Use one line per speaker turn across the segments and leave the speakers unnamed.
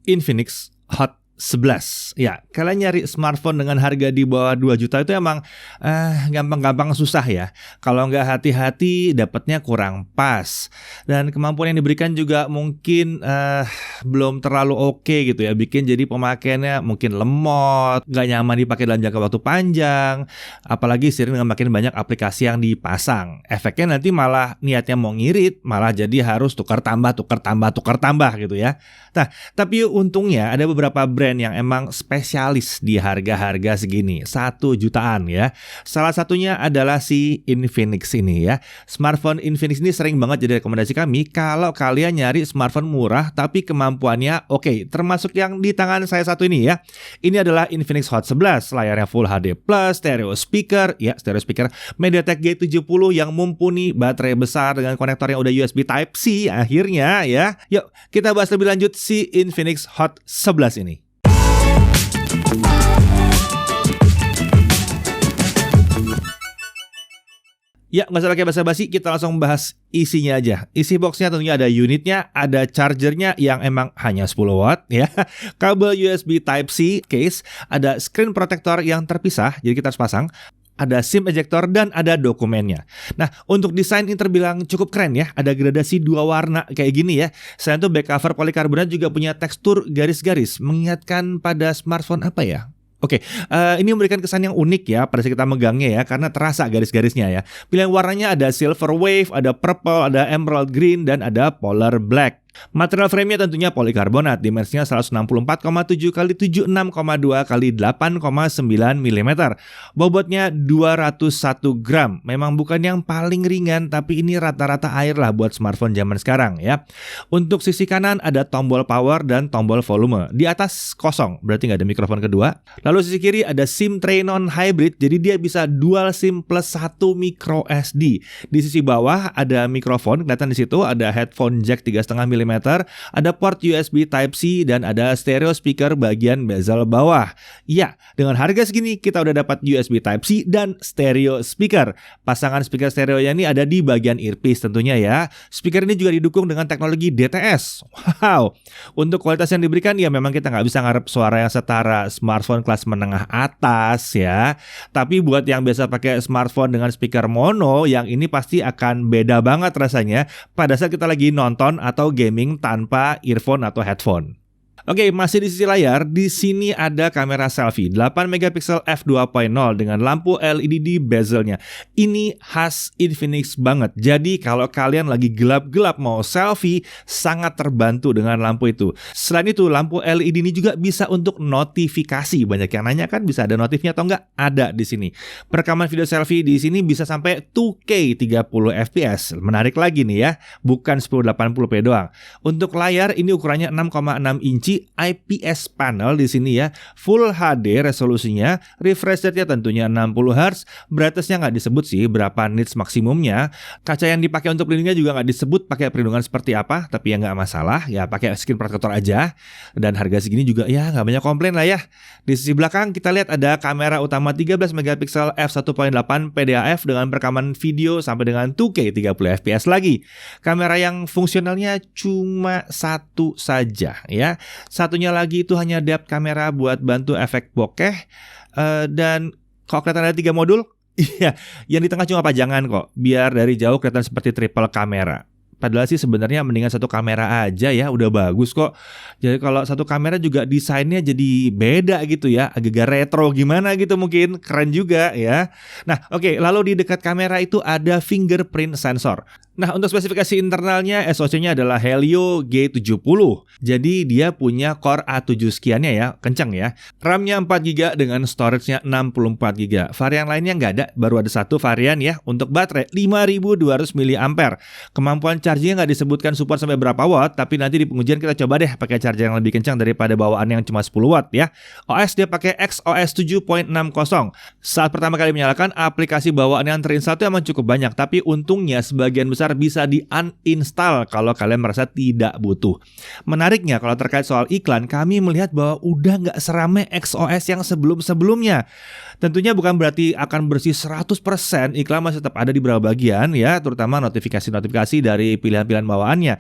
Infinix Hot 11. Ya, kalian nyari smartphone dengan harga di bawah 2 juta itu emang gampang-gampang susah ya. Kalau nggak hati-hati dapatnya kurang pas. Dan kemampuan yang diberikan juga mungkin belum terlalu oke gitu ya. Bikin jadi pemakaiannya mungkin lemot, nggak nyaman dipakai dalam jangka waktu panjang. Apalagi sering dengan makin banyak aplikasi yang dipasang. Efeknya nanti malah niatnya mau ngirit, malah jadi harus tukar tambah gitu ya. Nah, tapi untungnya ada beberapa brand yang emang spesialis di harga-harga segini, 1 jutaan ya. Salah satunya adalah si Infinix ini ya. Smartphone Infinix ini sering banget jadi rekomendasi kami kalau kalian nyari smartphone murah tapi kemampuannya oke. Termasuk yang di tangan saya satu ini ya. Ini adalah Infinix Hot 11, layarnya Full HD+, stereo speaker, MediaTek G70 yang mumpuni, baterai besar dengan konektor yang udah USB Type-C akhirnya ya. Yuk, kita bahas lebih lanjut si Infinix Hot 11 ini. Ya, nggak usah pakai basa-basi, kita langsung bahas isinya aja. Isi boxnya tentunya ada unitnya, ada chargernya yang emang hanya 10 watt ya, kabel USB Type-C case, ada screen protector yang terpisah, jadi kita harus pasang, ada SIM ejector, dan ada dokumennya. Nah, untuk desain ini terbilang cukup keren ya. Ada gradasi 2 warna kayak gini ya. Selain itu back cover polikarbonat juga punya tekstur garis-garis, mengingatkan pada smartphone apa ya? Oke, ini memberikan kesan yang unik ya pada saat kita megangnya ya, karena terasa garis-garisnya ya. Pilihan warnanya ada silver wave, ada purple, ada emerald green, dan ada polar black. Material frame-nya tentunya polikarbonat, dimensinya 164,7 x 76,2 x 8,9 mm. Bobotnya 201 gram. Memang bukan yang paling ringan, tapi ini rata-rata air lah buat smartphone zaman sekarang ya. Untuk sisi kanan ada tombol power dan tombol volume. Di atas kosong, berarti nggak ada mikrofon kedua. Lalu sisi kiri ada SIM tray non-hybrid, jadi dia bisa dual SIM plus 1 micro SD. Di sisi bawah ada mikrofon, kelihatan di situ ada headphone jack 3,5 mm. Ada port USB Type-C dan ada stereo speaker bagian bezel bawah. Ya, dengan harga segini kita udah dapat USB Type-C dan stereo speaker. Pasangan speaker stereonya ini ada di bagian earpiece tentunya ya. Speaker ini juga didukung dengan teknologi DTS. Wow. Untuk kualitas yang diberikan ya memang kita nggak bisa ngarep suara yang setara smartphone kelas menengah atas ya. Tapi buat yang biasa pakai smartphone dengan speaker mono, yang ini pasti akan beda banget rasanya pada saat kita lagi nonton atau gaming tanpa earphone atau headphone. Oke, masih di sisi layar, di sini ada kamera selfie 8 megapiksel f2.0 dengan lampu LED di bezelnya. Ini khas Infinix banget. Jadi kalau kalian lagi gelap-gelap mau selfie, sangat terbantu dengan lampu itu. Selain itu, lampu LED ini juga bisa untuk notifikasi. Banyak yang nanya kan bisa ada notifnya atau enggak? Ada di sini. Perekaman video selfie di sini bisa sampai 2K 30 fps. Menarik lagi nih ya, bukan 1080p doang. Untuk layar ini ukurannya 6,6 inci. IPS panel di sini ya, Full HD resolusinya, refresh rate-nya tentunya 60 Hz, brightness-nya nggak disebut sih berapa nits maksimumnya, kaca yang dipakai untuk pelindungnya juga nggak disebut pakai perlindungan seperti apa, tapi ya nggak masalah, ya pakai screen protector aja, dan harga segini juga ya nggak banyak komplain lah ya. Di sisi belakang kita lihat ada kamera utama 13 megapiksel f1.8 PDAF dengan perekaman video sampai dengan 2K 30 fps lagi. Kamera yang fungsionalnya cuma satu saja ya. Satunya lagi itu hanya depth kamera buat bantu efek bokeh, dan kalau kelihatan ada 3 modul, iya, yang di tengah cuma pajangan kok, biar dari jauh kelihatan seperti triple kamera. Padahal sih sebenarnya mendingan satu kamera aja ya, udah bagus kok. Jadi kalau satu kamera juga desainnya jadi beda gitu ya, agak retro gimana gitu mungkin, keren juga ya. Nah oke, lalu di dekat kamera itu ada fingerprint sensor. Nah untuk spesifikasi internalnya SoC-nya adalah Helio G70. Jadi dia punya core A7 sekiannya ya, kencang ya. RAM-nya 4GB dengan storage-nya 64GB. Varian lainnya nggak ada, baru ada satu varian ya untuk baterai 5200 mAh. Kemampuan chargingnya nggak disebutkan support sampai berapa watt, tapi nanti di pengujian kita coba deh pakai charger yang lebih kencang daripada bawaan yang cuma 10 watt ya. OS dia pakai XOS 7.60. Saat pertama kali menyalakan, aplikasi bawaan yang terinstall itu emang cukup banyak, tapi untungnya sebagian besar bisa di-uninstall kalau kalian merasa tidak butuh. Menariknya kalau terkait soal iklan, kami melihat bahwa udah nggak serame XOS yang sebelum-sebelumnya. Tentunya bukan berarti akan bersih 100%, iklan masih tetap ada di beberapa bagian ya, terutama notifikasi-notifikasi dari pilihan-pilihan bawaannya.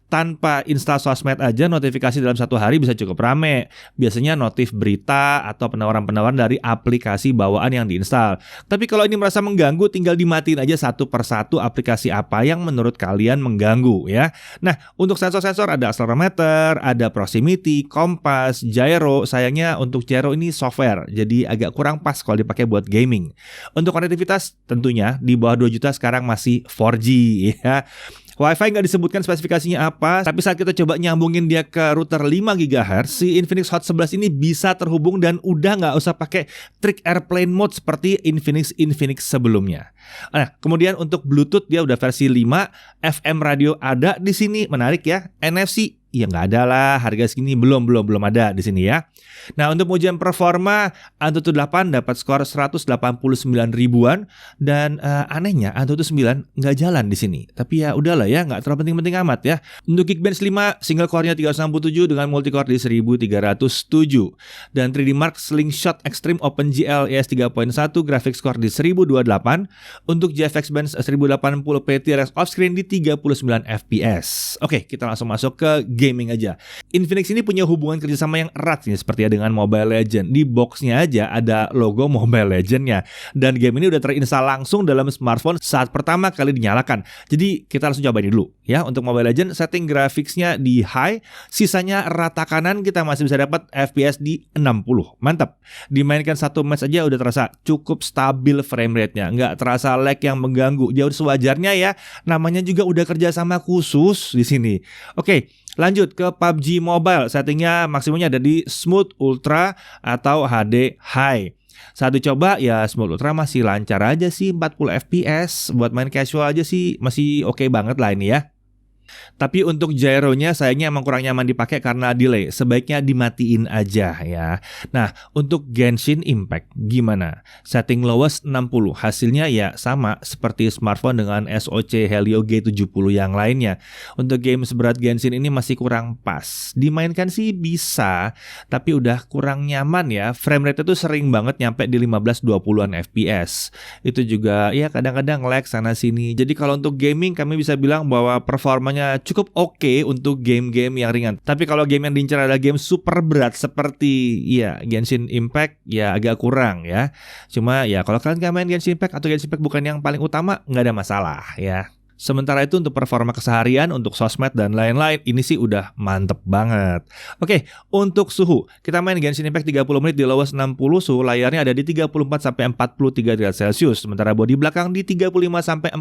Tanpa install sosmed aja notifikasi dalam satu hari bisa cukup rame. Biasanya notif berita atau penawaran-penawaran dari aplikasi bawaan yang diinstal. Tapi kalau ini merasa mengganggu, tinggal dimatiin aja satu persatu aplikasi apa yang menurut kalian mengganggu ya. Nah, untuk sensor-sensor ada accelerometer, ada proximity, kompas, gyro. Sayangnya untuk gyro ini software, jadi agak kurang pas kalau dipakai buat gaming. Untuk konektivitas tentunya di bawah 2 juta sekarang masih 4G ya. Wi-Fi nggak disebutkan spesifikasinya apa, tapi saat kita coba nyambungin dia ke router 5 GHz, si Infinix Hot 11 ini bisa terhubung dan udah nggak usah pakai trik airplane mode seperti Infinix sebelumnya. Nah, kemudian untuk Bluetooth dia udah versi 5, FM radio ada di sini, menarik ya. NFC ya nggak ada lah, harga segini belum ada di sini ya. Nah, untuk ujian performa Antutu 8 dapat skor 189 ribuan dan anehnya Antutu 9 nggak jalan di sini. Tapi ya udahlah ya, nggak terlalu penting-penting amat ya. Untuk Geekbench 5 single core-nya 367 dengan multi-core di 1307 dan 3D Mark Slingshot Extreme OpenGL ES 3.1 graphics score di 1028. Untuk GFX Bench 1080p TRX offscreen di 39 fps. Oke, kita langsung masuk ke gaming aja. Infinix ini punya hubungan kerjasama yang erat nih, seperti ya dengan Mobile Legends. Di boxnya aja ada logo Mobile Legends-nya. Dan game ini udah terinstall langsung dalam smartphone saat pertama kali dinyalakan. Jadi kita langsung cobain dulu ya. Untuk Mobile Legends setting grafiksnya di high, sisanya rata kanan kita masih bisa dapat FPS di 60. Mantap. Dimainkan satu match aja udah terasa cukup stabil frame rate-nya. Nggak terasa lag yang mengganggu. Jauh sewajarnya ya. Namanya juga udah kerjasama khusus di sini. Oke. Lanjut ke PUBG Mobile, settingnya maksimumnya ada di Smooth Ultra atau HD High. Saat dicoba ya Smooth Ultra masih lancar aja sih, 40 fps. Buat main casual aja sih masih oke banget lah ini ya. Tapi untuk gyronya sayangnya emang kurang nyaman dipakai karena delay. Sebaiknya dimatiin aja ya. Nah, untuk Genshin Impact gimana? Setting lowest 60. Hasilnya ya sama seperti smartphone dengan SoC Helio G70 yang lainnya. Untuk game seberat Genshin ini masih kurang pas. Dimainkan sih bisa, tapi udah kurang nyaman ya. Frame rate itu sering banget nyampe di 15-20an fps. Itu juga ya kadang-kadang lag sana sini. Jadi kalau untuk gaming kami bisa bilang bahwa performanya cukup oke untuk game-game yang ringan. Tapi kalau game yang diincar adalah game super berat seperti ya Genshin Impact ya agak kurang ya. Cuma ya kalau kalian gak main Genshin Impact atau Genshin Impact bukan yang paling utama, nggak ada masalah ya. Sementara itu untuk performa keseharian, untuk sosmed dan lain-lain, ini sih udah mantep banget. Oke, untuk suhu, kita main Genshin Impact 30 menit di lowest 60, suhu layarnya ada di 34-43 derajat Celcius. Sementara bodi belakang di 35-45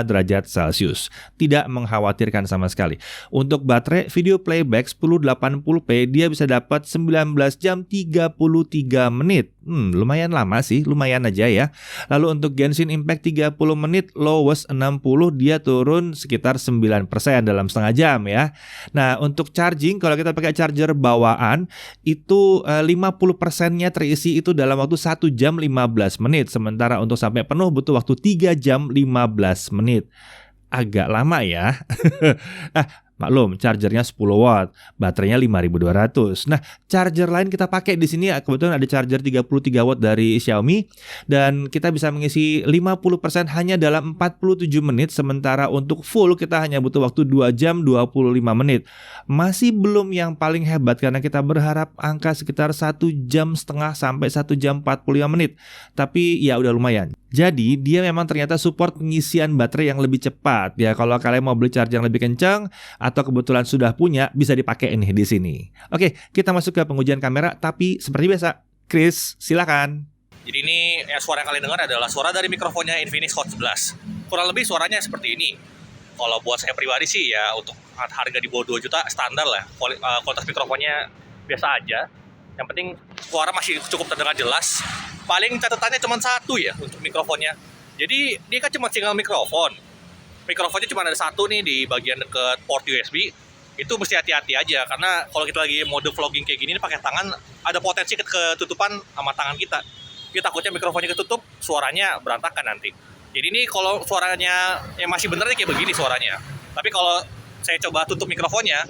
derajat Celcius. Tidak mengkhawatirkan sama sekali. Untuk baterai, video playback 1080p, dia bisa dapat 19 jam 33 menit. Lumayan lama sih, lumayan aja ya. Lalu untuk Genshin Impact 30 menit, lowest 60, dia turun sekitar 9% dalam setengah jam ya. Nah, untuk charging kalau kita pakai charger bawaan itu 50%-nya terisi itu dalam waktu 1 jam 15 menit. Sementara untuk sampai penuh butuh waktu 3 jam 15 menit. Agak lama ya. Maklum, chargernya 10 watt, baterainya 5200. Nah, charger lain kita pakai di sini kebetulan ada charger 33 watt dari Xiaomi dan kita bisa mengisi 50% hanya dalam 47 menit sementara untuk full kita hanya butuh waktu 2 jam 25 menit. Masih belum yang paling hebat karena kita berharap angka sekitar 1 jam setengah sampai 1 jam 45 menit. Tapi ya udah lumayan. Jadi dia memang ternyata support pengisian baterai yang lebih cepat. Ya kalau kalian mau beli charger yang lebih kencang atau kebetulan sudah punya bisa dipakai ini di sini. Oke, kita masuk ke pengujian kamera. Tapi seperti biasa, Chris, silakan.
Jadi ini suara yang kalian dengar adalah suara dari mikrofonnya Infinix Hot 11. Kurang lebih suaranya seperti ini. Kalau buat saya pribadi sih ya untuk harga di bawah 2 juta standar lah. Kualitas mikrofonnya biasa aja. Yang penting suara masih cukup terdengar jelas. Paling catatannya cuma satu ya untuk mikrofonnya. Jadi dia kan cuma single mikrofon. Mikrofonnya cuma ada satu nih di bagian dekat port USB. Itu mesti hati-hati aja karena kalau kita lagi mode vlogging kayak gini pakai tangan ada potensi ketutupan sama tangan kita. Kita takutnya mikrofonnya ketutup, suaranya berantakan nanti. Jadi ini kalau suaranya yang masih bener nih kayak begini suaranya. Tapi kalau saya coba tutup mikrofonnya,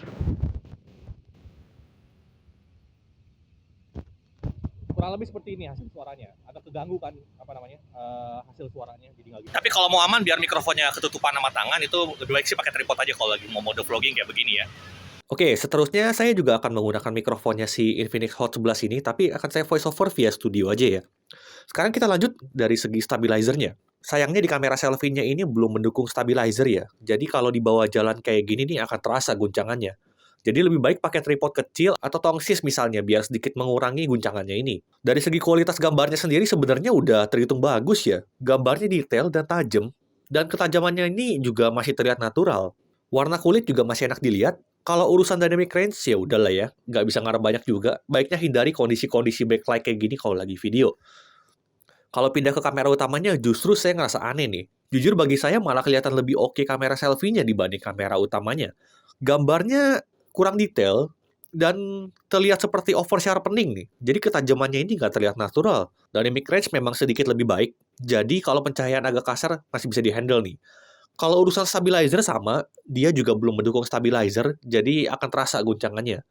kurang lebih seperti ini hasil suaranya. Agak keganggu kan hasil suaranya jadi nggak gitu. Tapi kalau mau aman biar mikrofonnya ketutupan sama tangan itu lebih baik sih pakai tripod aja kalau lagi mau mode vlogging kayak begini ya.
Oke, seterusnya saya juga akan menggunakan mikrofonnya si Infinix Hot 11 ini, tapi akan saya voice over via studio aja ya. Sekarang kita lanjut dari segi stabilizernya. Sayangnya di kamera selfie-nya ini belum mendukung stabilizer ya. Jadi kalau dibawa jalan kayak gini nih akan terasa guncangannya. Jadi lebih baik pakai tripod kecil atau tongsis misalnya biar sedikit mengurangi guncangannya ini. Dari segi kualitas gambarnya sendiri sebenarnya udah terhitung bagus ya. Gambarnya detail dan tajam. Dan ketajamannya ini juga masih terlihat natural. Warna kulit juga masih enak dilihat. Kalau urusan dynamic range ya udahlah ya, nggak bisa ngarep banyak juga. Baiknya hindari kondisi-kondisi backlight kayak gini kalau lagi video. Kalau pindah ke kamera utamanya justru saya ngerasa aneh nih. Jujur bagi saya malah kelihatan lebih oke kamera selfie-nya dibanding kamera utamanya. Gambarnya kurang detail dan terlihat seperti over sharpening nih. Jadi ketajamannya ini nggak terlihat natural. Dynamic range memang sedikit lebih baik. Jadi kalau pencahayaan agak kasar masih bisa dihandle nih. Kalau urusan stabilizer sama, dia juga belum mendukung stabilizer, jadi akan terasa guncangannya.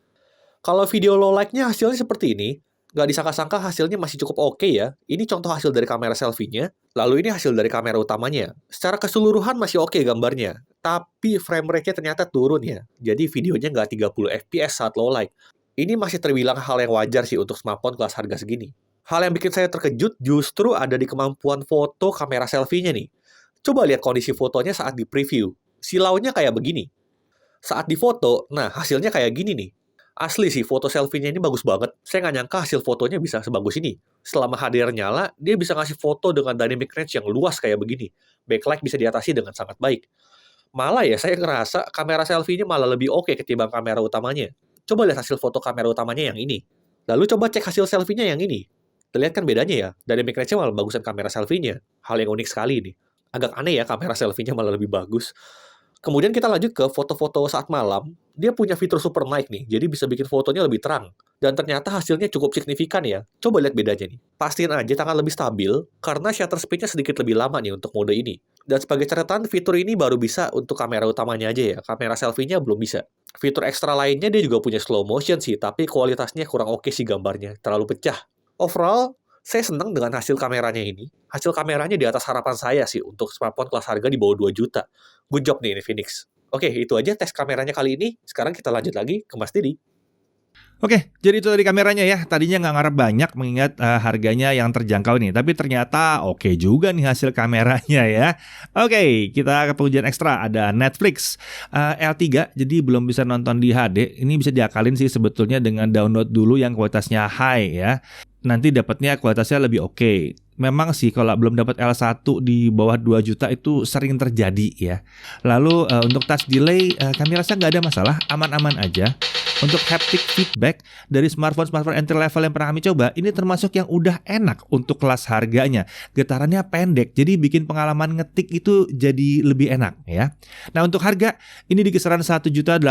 Kalau video low light-nya hasilnya seperti ini, nggak disangka-sangka hasilnya masih cukup oke ya. Ini contoh hasil dari kamera selfie-nya, lalu ini hasil dari kamera utamanya. Secara keseluruhan masih oke gambarnya, tapi frame rate-nya ternyata turun ya. Jadi videonya nggak 30 fps saat low light. Ini masih terbilang hal yang wajar sih untuk smartphone kelas harga segini. Hal yang bikin saya terkejut justru ada di kemampuan foto kamera selfie-nya nih. Coba lihat kondisi fotonya saat di preview. Silaunya kayak begini. Saat di foto, nah hasilnya kayak gini nih. Asli sih, foto selfie-nya ini bagus banget. Saya nggak nyangka hasil fotonya bisa sebagus ini. Selama HDR nyala, dia bisa ngasih foto dengan dynamic range yang luas kayak begini. Backlight bisa diatasi dengan sangat baik. Malah ya, saya ngerasa kamera selfie-nya malah lebih oke ketimbang kamera utamanya. Coba lihat hasil foto kamera utamanya yang ini. Lalu coba cek hasil selfie-nya yang ini. Terlihat kan bedanya ya, dynamic range-nya malah bagusan kamera selfie-nya. Hal yang unik sekali ini. Agak aneh ya kamera selfie-nya malah lebih bagus. Kemudian kita lanjut ke foto-foto saat malam. Dia punya fitur super night nih, jadi bisa bikin fotonya lebih terang. Dan ternyata hasilnya cukup signifikan ya. Coba lihat bedanya nih. Pastiin aja tangan lebih stabil, karena shutter speed-nya sedikit lebih lama nih untuk mode ini. Dan sebagai catatan, fitur ini baru bisa untuk kamera utamanya aja ya. Kamera selfie-nya belum bisa. Fitur ekstra lainnya dia juga punya slow motion sih, tapi kualitasnya kurang oke sih gambarnya. Terlalu pecah. Overall, saya senang dengan hasil kameranya ini. Hasil kameranya di atas harapan saya sih untuk smartphone kelas harga di bawah 2 juta. Good job nih Infinix. Oke, itu aja tes kameranya kali ini. Sekarang kita lanjut lagi ke Mas Didi.
Oke, jadi itu tadi kameranya ya. Tadinya nggak ngarep banyak mengingat harganya yang terjangkau nih. Tapi ternyata oke juga nih hasil kameranya ya. Oke, kita ke pengujian ekstra. Ada Netflix L3, jadi belum bisa nonton di HD. Ini bisa diakalin sih sebetulnya dengan download dulu yang kualitasnya high ya. Nanti dapatnya kualitasnya lebih oke. Memang sih kalau belum dapat L1 di bawah 2 juta itu sering terjadi ya. Lalu untuk touch delay kami rasa nggak ada masalah, aman-aman aja. Untuk haptic feedback dari smartphone entry level yang pernah kami coba, ini termasuk yang udah enak untuk kelas harganya. Getarannya pendek, jadi bikin pengalaman ngetik itu jadi lebih enak ya. Nah untuk harga, ini di kisaran 1.849.000.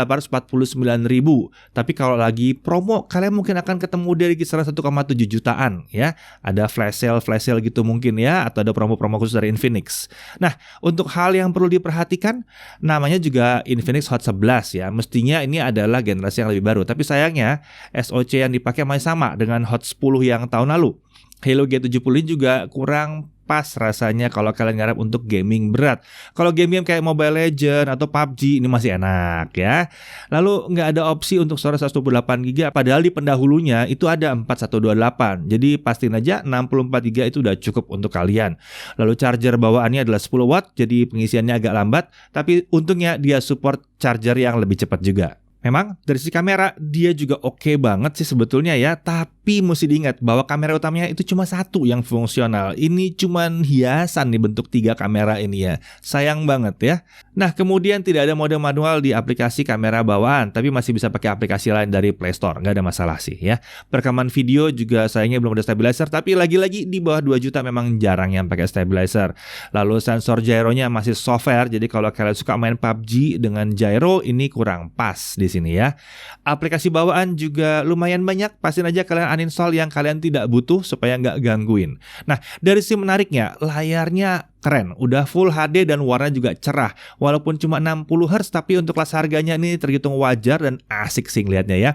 Tapi kalau lagi promo, kalian mungkin akan ketemu dari kisaran 1,7 jutaan ya. Ada flash sale gitu mungkin ya, atau ada promo-promo khusus dari Infinix. Nah untuk hal yang perlu diperhatikan, namanya juga Infinix Hot 11 ya. Mestinya ini adalah generasi yang lebih baru, tapi sayangnya SoC yang dipakai masih sama dengan Hot 10 yang tahun lalu. Helio G70 ini juga kurang pas rasanya kalau kalian ngarep untuk gaming berat. Kalau game-game kayak Mobile Legends atau PUBG ini masih enak ya. Lalu nggak ada opsi untuk suara 128GB, padahal di pendahulunya itu ada 4128. Jadi pastiin aja 64GB itu udah cukup untuk kalian. Lalu charger bawaannya adalah 10 watt, jadi pengisiannya agak lambat, tapi untungnya dia support charger yang lebih cepat juga. Memang dari sisi kamera dia juga oke banget sih sebetulnya ya, tapi mesti diingat bahwa kamera utamanya itu cuma satu yang fungsional. Ini cuman hiasan nih bentuk 3 kamera ini ya. Sayang banget ya. Nah kemudian tidak ada mode manual di aplikasi kamera bawaan, tapi masih bisa pakai aplikasi lain dari Play Store, nggak ada masalah sih ya. Perekaman video juga sayangnya belum ada stabilizer, tapi lagi-lagi di bawah 2 juta memang jarang yang pakai stabilizer. Lalu sensor gyronya masih software, jadi kalau kalian suka main PUBG dengan gyro ini kurang pas di sini ya. Aplikasi bawaan juga lumayan banyak, pastiin aja kalian uninstall yang kalian tidak butuh supaya nggak gangguin. Nah dari sisi menariknya, layarnya keren, udah full HD dan warna juga cerah. Walaupun cuma 60Hz, tapi untuk kelas harganya ini terhitung wajar dan asik sih ngeliatnya ya.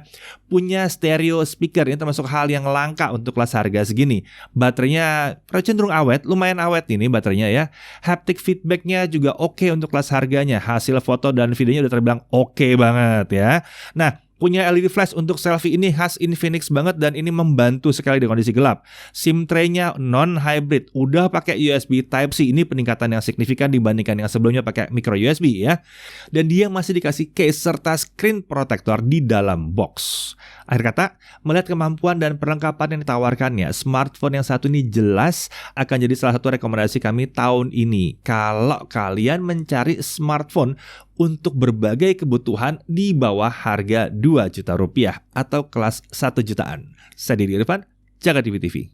Punya stereo speaker, ini termasuk hal yang langka untuk kelas harga segini. Baterainya cenderung awet, lumayan awet ini baterainya ya. Haptic feedbacknya juga oke untuk kelas harganya. Hasil foto dan videonya udah terbilang oke banget ya. Nah, punya LED flash untuk selfie ini khas Infinix banget dan ini membantu sekali di kondisi gelap. SIM tray-nya non-hybrid, udah pakai USB Type-C. Ini peningkatan yang signifikan dibandingkan yang sebelumnya pakai micro USB ya. Dan dia masih dikasih case serta screen protector di dalam box. Akhir kata, melihat kemampuan dan perlengkapan yang ditawarkannya, smartphone yang satu ini jelas akan jadi salah satu rekomendasi kami tahun ini. Kalau kalian mencari smartphone untuk berbagai kebutuhan di bawah harga 2 juta rupiah atau kelas 1 jutaan. Saya Didi Irfan, Jaga TV TV.